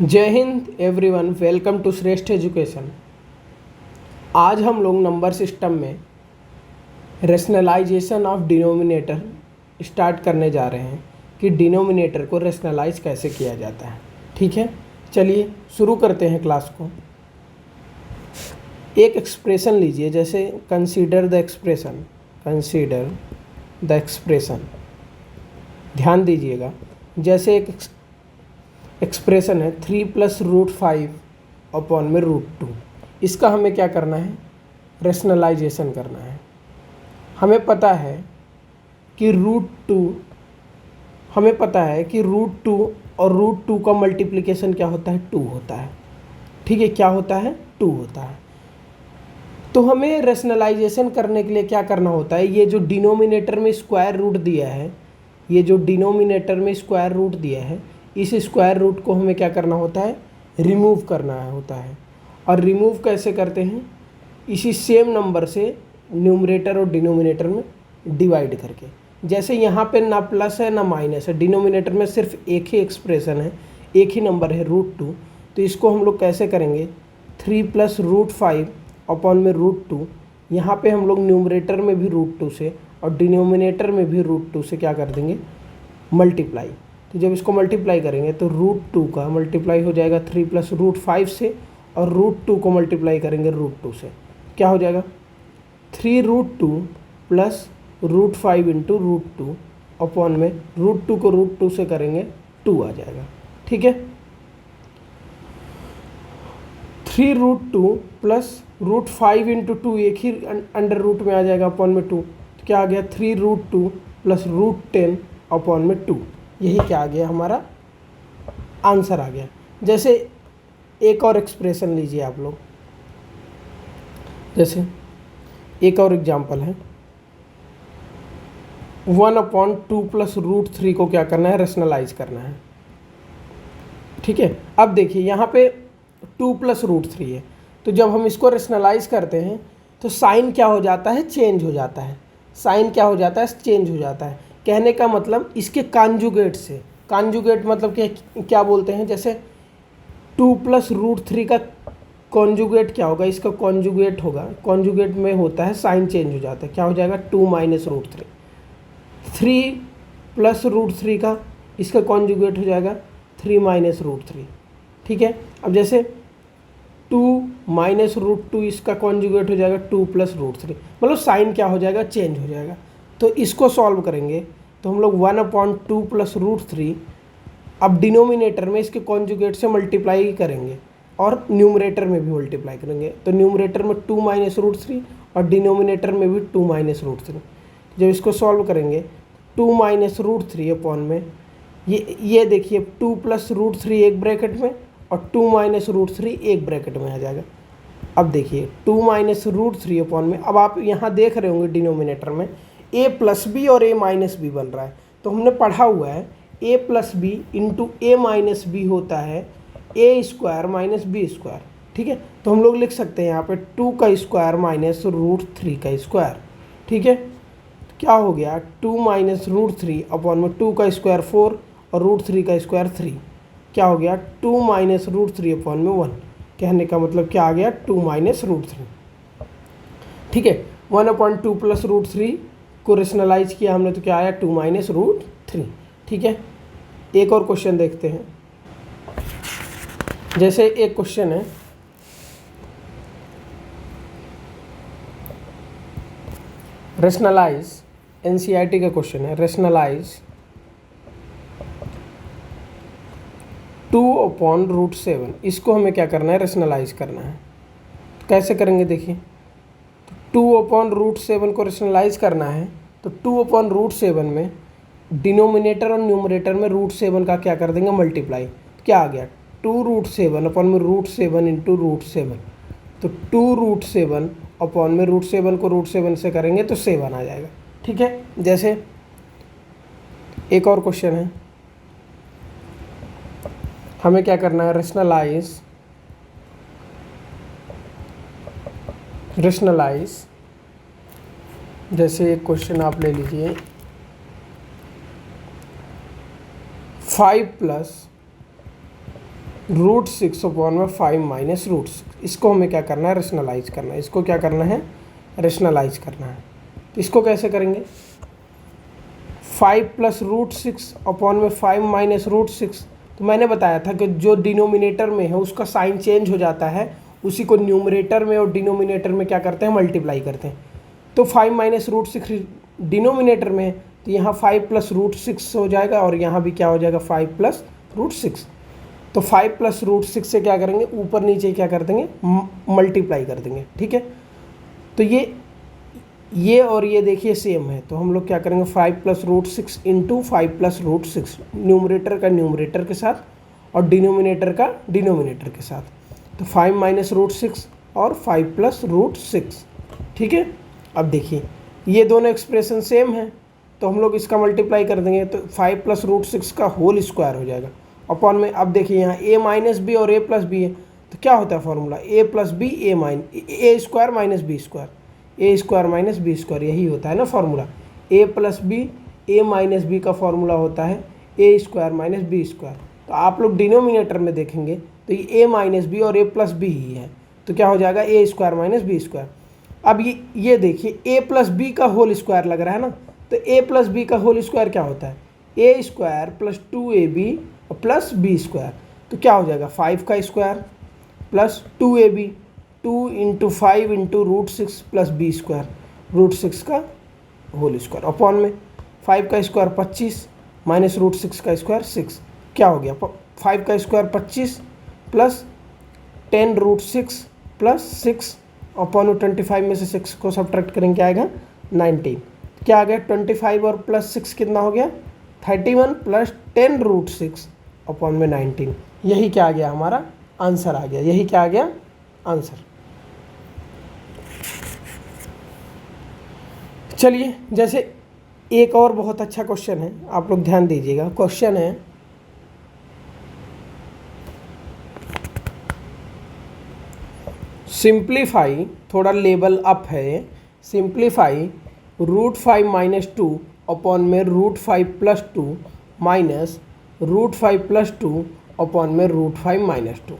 जय Hind everyone, welcome to श्रेष्ठ education. आज हम लोग नंबर सिस्टम में रेशनलाइजेशन ऑफ डिनोमिनेटर स्टार्ट करने जा रहे हैं कि डिनोमिनेटर को रेशनलाइज कैसे किया जाता है। ठीक है, चलिए शुरू करते हैं क्लास को। एक एक्सप्रेशन लीजिए, जैसे कंसीडर द एक्सप्रेशन। ध्यान दीजिएगा, जैसे एक एक्सप्रेशन है 3+√5 अपॉन में √2। इसका हमें क्या करना है? रेशनलाइजेशन करना है। हमें पता है कि √2 और √2 का मल्टीप्लिकेशन क्या होता है? 2 होता है। ठीक है, क्या होता है? 2 होता है। तो हमें रेशनलाइजेशन करने के लिए क्या करना होता है? ये जो डिनोमिनेटर में स्क्वायर रूट दिया है, इस स्क्वायर रूट को हमें क्या करना होता है? रिमूव करना होता है। और रिमूव कैसे करते हैं? इसी सेम नंबर से न्यूमरेटर और डिनोमिनेटर में डिवाइड करके। जैसे यहाँ पे ना प्लस है ना माइनस है, डिनोमिनेटर में सिर्फ एक ही एक्सप्रेशन है, एक ही नंबर है √2। तो इसको हम लोग कैसे करेंगे? 3+√5 अपॉन में √2। यहाँ पे हम लोग न्यूमरेटर में भी √2 से और डिनोमिनेटर में भी √2 से क्या कर देंगे? मल्टीप्लाई। तो जब इसको मल्टीप्लाई करेंगे तो √2 का मल्टीप्लाई हो जाएगा 3+√5 से, और √2 को मल्टीप्लाई करेंगे √2 से। क्या हो जाएगा? 3√2 प्लस √5 इंटू √2 अपॉन में √2 को √2 से करेंगे 2 आ जाएगा। ठीक है, 3√2 प्लस √5 इंटू 2 एक ही अंडर रूट में आ जाएगा अपॉन में 2। तो क्या आ गया? 3√2 प्लस √10 अपॉन में 2। यही क्या आ गया? हमारा आंसर आ गया। जैसे एक और एक्सप्रेशन लीजिए आप लोग, जैसे एक और एग्जांपल है 1/2 प्लस √3 को क्या करना है? रेशनलाइज करना है। ठीक है, अब देखिए यहाँ पे 2 प्लस √3 है, तो जब हम इसको रेशनलाइज करते हैं तो साइन क्या हो जाता है? चेंज हो जाता है। साइन क्या हो जाता है? चेंज हो जाता है। कहने का मतलब इसके कॉन्जुगेट से, कॉन्जुगेट मतलब क्या बोलते हैं? जैसे 2 प्लस √3 का कॉन्जुगेट क्या होगा? इसका कॉन्जुगेट होगा, कॉन्जुगेट में होता है साइन चेंज हो जाता है। क्या हो जाएगा? 2 माइनस √3। 3 प्लस √3 का इसका कॉन्जुगेट हो जाएगा 3 माइनस √3। ठीक है, अब जैसे 2 माइनस √2 इसका कॉन्जुगेट हो जाएगा 2 प्लस √3, मतलब साइन क्या हो जाएगा? चेंज हो जाएगा। तो इसको सॉल्व करेंगे तो हम लोग 1/2 प्लस √3 अब डिनोमिनेटर में इसके कॉन्जुगेट से मल्टीप्लाई करेंगे और न्यूमरेटर में भी मल्टीप्लाई करेंगे। तो न्यूमरेटर में 2 माइनस √3 और डिनोमिनेटर में भी 2 माइनस √3। जब इसको सॉल्व करेंगे 2 माइनस √3 अपॉन में ये देखिए 2 प्लस √3 एक ब्रैकेट में और 2 माइनस √3 एक ब्रैकेट में आ जाएगा। अब देखिए 2 माइनस √3 अपॉन में, अब आप यहाँ देख रहे होंगे डिनोमिनेटर में a प्लस बी और a माइनस बी बन रहा है। तो हमने पढ़ा हुआ है a plus B into a minus B होता है a square minus B square. ठीक है, तो हम लोग लिख सकते हैं यहाँ पे 2 का स्क्वायर माइनस √3 का स्क्वायर। ठीक है, क्या हो गया? 2 माइनस √3 अपॉन में 2 का स्क्वायर 4 और √3 का स्क्वायर 3। क्या हो गया? 2 माइनस √3 अपॉन में 1। कहने का मतलब क्या आ गया? 2 माइनस √3। ठीक है, 1/2 प्लस √3 को रेशनलाइज किया हमने तो क्या आया? 2 माइनस √3। ठीक है, एक और क्वेश्चन देखते हैं। जैसे एक क्वेश्चन है रेशनलाइज, एनसीईआरटी का क्वेश्चन है, रेशनलाइज 2/√7। इसको हमें क्या करना है? रेशनलाइज करना है। कैसे करेंगे? देखिए, 2/√7 को रेशनलाइज करना है तो 2/√7 में डिनोमिनेटर और न्यूमरेटर में √7 का क्या कर देंगे? मल्टीप्लाई। क्या आ गया? 2√7 अपॉन में √7 इंटू √7। तो 2√7 अपॉन में √7 को √7 से करेंगे तो 7 आ जाएगा। ठीक है, जैसे एक और क्वेश्चन है, हमें क्या करना है? रेशनलाइज जैसे एक क्वेश्चन आप ले लीजिए 5 प्लस √6 अपॉन में 5 माइनस √6। इसको हमें क्या करना है, रेशनलाइज करना है। इसको क्या करना है, रेशनलाइज करना है। तो इसको कैसे करेंगे, 5 प्लस √6 अपॉन में 5 माइनस √6। तो मैंने बताया था कि जो डिनोमिनेटर में है उसका साइन चेंज हो जाता है, उसी को न्यूमरेटर में और डिनोमिनेटर में क्या करते हैं, मल्टीप्लाई करते हैं। तो 5 माइनस √6 डिनोमिनेटर में है, तो यहाँ 5 प्लस √6 हो जाएगा और यहाँ भी क्या हो जाएगा, 5 प्लस √6। तो 5 प्लस √6 से क्या करेंगे, ऊपर नीचे क्या कर देंगे, मल्टीप्लाई कर देंगे। ठीक है, तो ये और ये देखिए सेम है, तो हम लोग क्या करेंगे, 5 प्लस √6 इंटू 5 प्लस √6, न्यूमरेटर का न्यूमरेटर के साथ और डिनोमिनेटर का डिनोमिनेटर के साथ। तो 5 माइनस √6 और 5 प्लस √6। ठीक है, अब देखिए ये दोनों एक्सप्रेशन सेम है, तो हम लोग इसका मल्टीप्लाई कर देंगे, तो 5 प्लस √6 का होल स्क्वायर हो जाएगा अपॉन में। अब देखिए यहाँ a माइनस बी और a प्लस बी है, तो क्या होता है formula, a plus B A square minus B square, A square minus B square, यही होता है ना formula. a plus B A minus B का फॉर्मूला होता है A square minus B square. तो आप लोग डिनोमिनेटर में देखेंगे तो ये a माइनस बी और a प्लस बी ही है, तो क्या हो जाएगा, ए स्क्वायर माइनस बी स्क्वायर। अब ये देखिए a प्लस बी का होल स्क्वायर लग रहा है ना, तो a प्लस बी का होल स्क्वायर क्या होता है, A square plus 2ab plus B square. तो क्या हो जाएगा, 5 का square plus 2ab, 2 into 5 into √6 plus B square, √6 का होल स्क्वायर अपॉन में 5 का स्क्वायर 25 माइनस √6 का स्क्वायर 6। क्या हो गया, 5 का स्क्वायर 25 प्लस 10 √6 प्लस 6 अपॉन 25 में से 6 को सब्ट्रैक्ट करेंगे, क्या आएगा, 19। क्या आ गया, 25 और प्लस 6 कितना हो गया, 31 प्लस 10 √6 अपॉन में 19। यही क्या आ गया, हमारा आंसर आ गया। यही क्या आ गया, आंसर। चलिए, जैसे एक और बहुत अच्छा क्वेश्चन है, आप लोग ध्यान दीजिएगा। क्वेश्चन है, सिंप्लीफाई, थोड़ा लेवल अप है, सिंप्लीफाई √5 माइनस 2 अपॉन में √5 प्लस 2 माइनस √5 प्लस 2 अपॉन में √5 माइनस 2।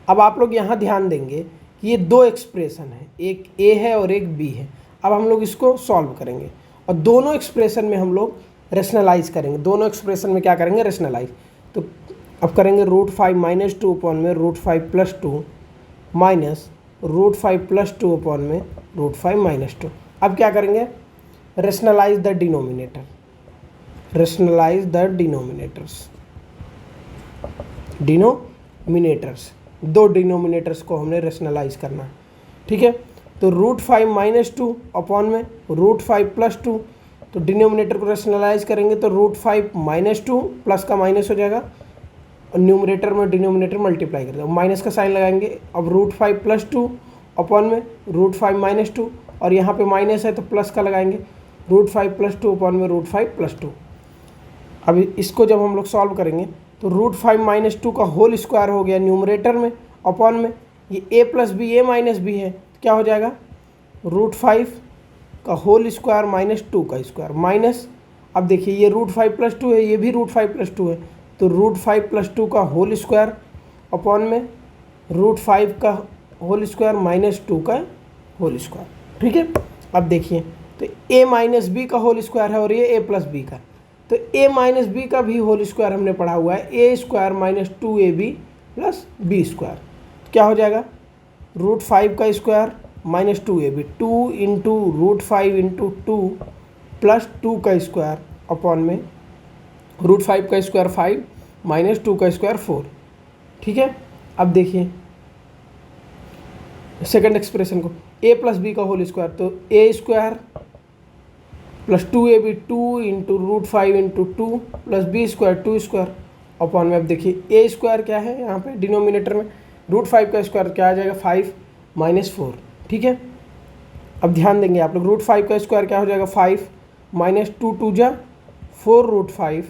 अब आप लोग यहाँ ध्यान देंगे कि ये दो एक्सप्रेशन है, एक a है और एक b है। अब हम लोग इसको सॉल्व करेंगे और दोनों एक्सप्रेशन में हम लोग रेशनलाइज करेंगे। दोनों एक्सप्रेशन में क्या करेंगे, रेशनलाइज। तो अब करेंगे √5 माइनस 2 अपॉन में √5 प्लस 2 माइनस √5 प्लस 2 अपॉन में √5 माइनस 2। अब क्या करेंगे, rationalize the denominator, rationalize the denominators, दो डिनोमिनेटर्स को हमने रेशनलाइज करना है। ठीक है, तो √5 माइनस 2 अपॉन में √5 प्लस 2, तो डिनोमिनेटर को रेशनलाइज करेंगे तो √5 माइनस 2 प्लस का माइनस हो जाएगा और न्यूमरेटर में डिनोमिनेटर मल्टीप्लाई कर देंगे, माइनस का साइन लगाएंगे। अब √5 प्लस 2 अपॉन में √5 माइनस 2, और यहाँ पे माइनस है तो प्लस का लगाएंगे, √5 प्लस 2 अपॉन में √5 प्लस 2। अब इसको जब हम लोग सॉल्व करेंगे तो √5 माइनस 2 का होल स्क्वायर हो गया न्यूमरेटर में, अपॉन में ये a plus B A minus B है, तो क्या हो जाएगा, √5 का होल स्क्वायर माइनस 2 का स्क्वायर माइनस, अब देखिए ये √5 प्लस 2 है, ये भी √5 प्लस 2 है, तो √5 प्लस 2 का होल स्क्वायर अपॉन में √5 का होल स्क्वायर माइनस 2 का होल स्क्वायर। ठीक है, अब देखिए तो a माइनस बी का होल स्क्वायर है और ये a प्लस बी का, तो a माइनस बी का भी होल स्क्वायर हमने पढ़ा हुआ है, a square minus 2ab plus B square. तो क्या हो जाएगा, √5 का square minus 2ab, 2 into √5 into 2 plus 2 का स्क्वायर अपॉन में √5 का स्क्वायर 5 माइनस 2 का स्क्वायर 4। ठीक है, अब देखिए सेकंड एक्सप्रेशन को, a प्लस बी का होल स्क्वायर, तो a square plus 2ab, 2 into √5 into 2 plus B square 2 square upon में, अब देखिए a स्क्वायर क्या है यहाँ पे डिनोमिनेटर में, √5 का स्क्वायर क्या आ जाएगा, 5 माइनस 4। ठीक है, अब ध्यान देंगे आप लोग, √5 का स्क्वायर क्या हो जाएगा, 5 माइनस 2 2 जा 4 √5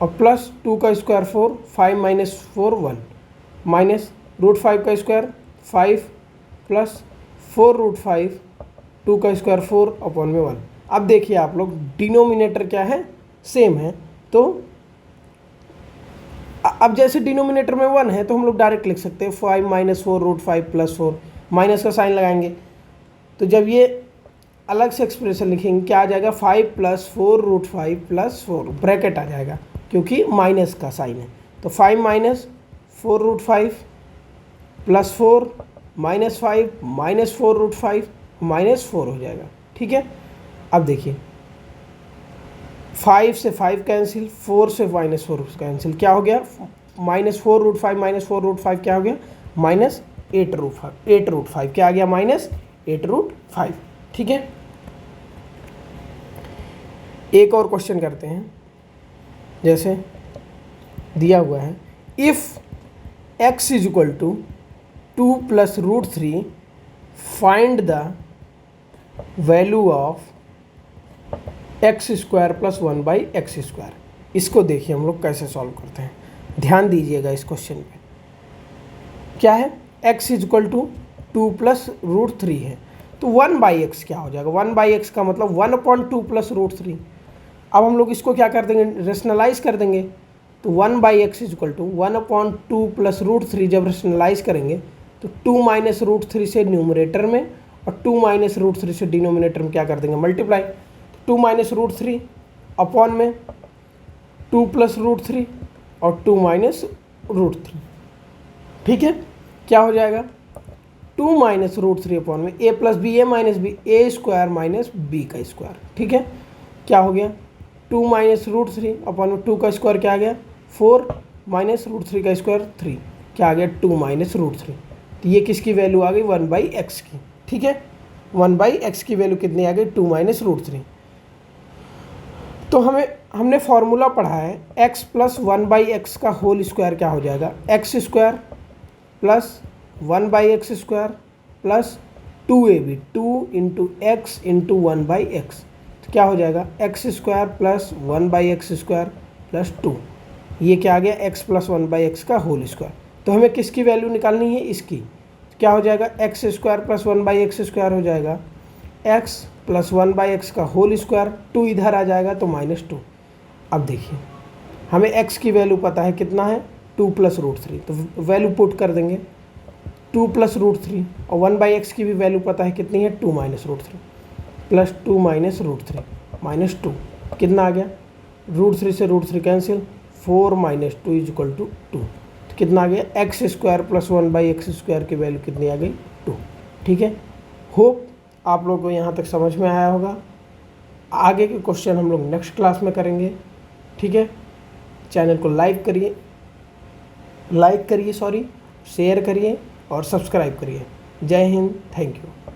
और प्लस 2 का स्क्वायर 4, 5 माइनस 4 1 माइनस √5 का स्क्वायर 5 प्लस 4 √5, 2 का स्क्वायर 4 अपॉन में 1। अब देखिए आप लोग डिनोमिनेटर क्या है, सेम है, तो अब जैसे डिनोमिनेटर में 1 है तो हम लोग डायरेक्ट लिख सकते हैं 5 माइनस 4 रूट 5 प्लस 4, माइनस का साइन लगाएंगे। तो जब ये अलग से एक्सप्रेशन लिखेंगे क्या आ जाएगा, 5 प्लस 4 रूट 5 प्लस 4, ब्रैकेट आ जाएगा क्योंकि माइनस का साइन है। तो 5 minus 4 root 5 plus 4 minus 5 minus 4 root 5 minus 4 हो जाएगा। ठीक है, अब देखिए 5 से 5 कैंसिल, 4 से माइनस 4 कैंसिल, क्या हो गया, माइनस 4 रूट 5 माइनस 4 रूट 5 क्या हो गया, माइनस 8 रूट 5, 8 रूट 5 क्या आ गया, माइनस 8 रूट 5। ठीक है, एक और क्वेश्चन करते हैं, जैसे दिया हुआ है if x is equal to 2 plus root 3 find the value of x square plus 1 by x square. इसको देखिए हम लोग कैसे सॉल्व करते हैं, ध्यान दीजिएगा इस क्वेश्चन पे। क्या है, x is equal to 2 plus root 3 है, तो 1 बाई एक्स क्या हो जाएगा, 1 बाई एक्स का मतलब 1/2 प्लस रूट 3। अब हम लोग इसको क्या कर देंगे, रेशनलाइज कर देंगे। तो 1 by x is equal to 1/2 plus root 3 जब रेशनलाइज करेंगे तो 2 माइनस रूट 3 से न्यूमरेटर में और 2 माइनस रूट 3 से डिनोमिनेटर में क्या कर देंगे, मल्टीप्लाई। 2 माइनस रूट 3 अपॉन में 2 प्लस रूट 3 और 2 माइनस रूट 3। ठीक है, क्या हो जाएगा, 2 माइनस रूट 3 अपॉन में a plus B, A minus b, A square minus B का स्क्वायर। ठीक है, क्या हो गया, 2 माइनस रूट 3 अपॉन में 2 का स्क्वायर क्या आ गया, 4 माइनस रूट 3 का स्क्वायर 3, क्या आ गया, 2 माइनस रूट 3। तो ये किसकी वैल्यू आ गई, 1 बाई एक्स की। ठीक है, 1 बाई एक्स की वैल्यू कितनी आ गई, 2 माइनस रूट 3। तो हमने फॉर्मूला पढ़ा है x प्लस 1 बाई एक्स का होल स्क्वायर क्या हो जाएगा, x square plus 1 by x square plus 2ab, 2 into x into 1 by x, तो क्या हो जाएगा, x square plus 1 by x square plus 2, ये क्या आ गया, x प्लस 1 बाई एक्स का होल स्क्वायर। तो हमें किसकी वैल्यू निकालनी है, इसकी। तो क्या हो जाएगा, x square plus 1 by x square हो जाएगा x प्लस 1 बाई एक्स का होल स्क्वायर, 2 इधर आ जाएगा तो माइनस 2। अब देखिए हमें x की वैल्यू पता है कितना है, 2 प्लस रूट 3, तो वैल्यू पुट कर देंगे 2 प्लस रूट 3, और 1 बाई एक्स की भी वैल्यू पता है कितनी है, 2 minus root 3 plus 2 minus root 3 minus 2, कितना आ गया, रूट 3 से root 3 cancel, 4 minus 2 is equal to 2, तो कितना आ गया, x square plus 1 by x square की वैल्यू कितनी आ गई, 2। ठीक है, होप आप लोगों को यहाँ तक समझ में आया होगा। आगे के क्वेश्चन हम लोग नेक्स्ट क्लास में करेंगे। ठीक है, चैनल को लाइक करिए, शेयर करिए और सब्सक्राइब करिए। जय हिंद, थैंक यू।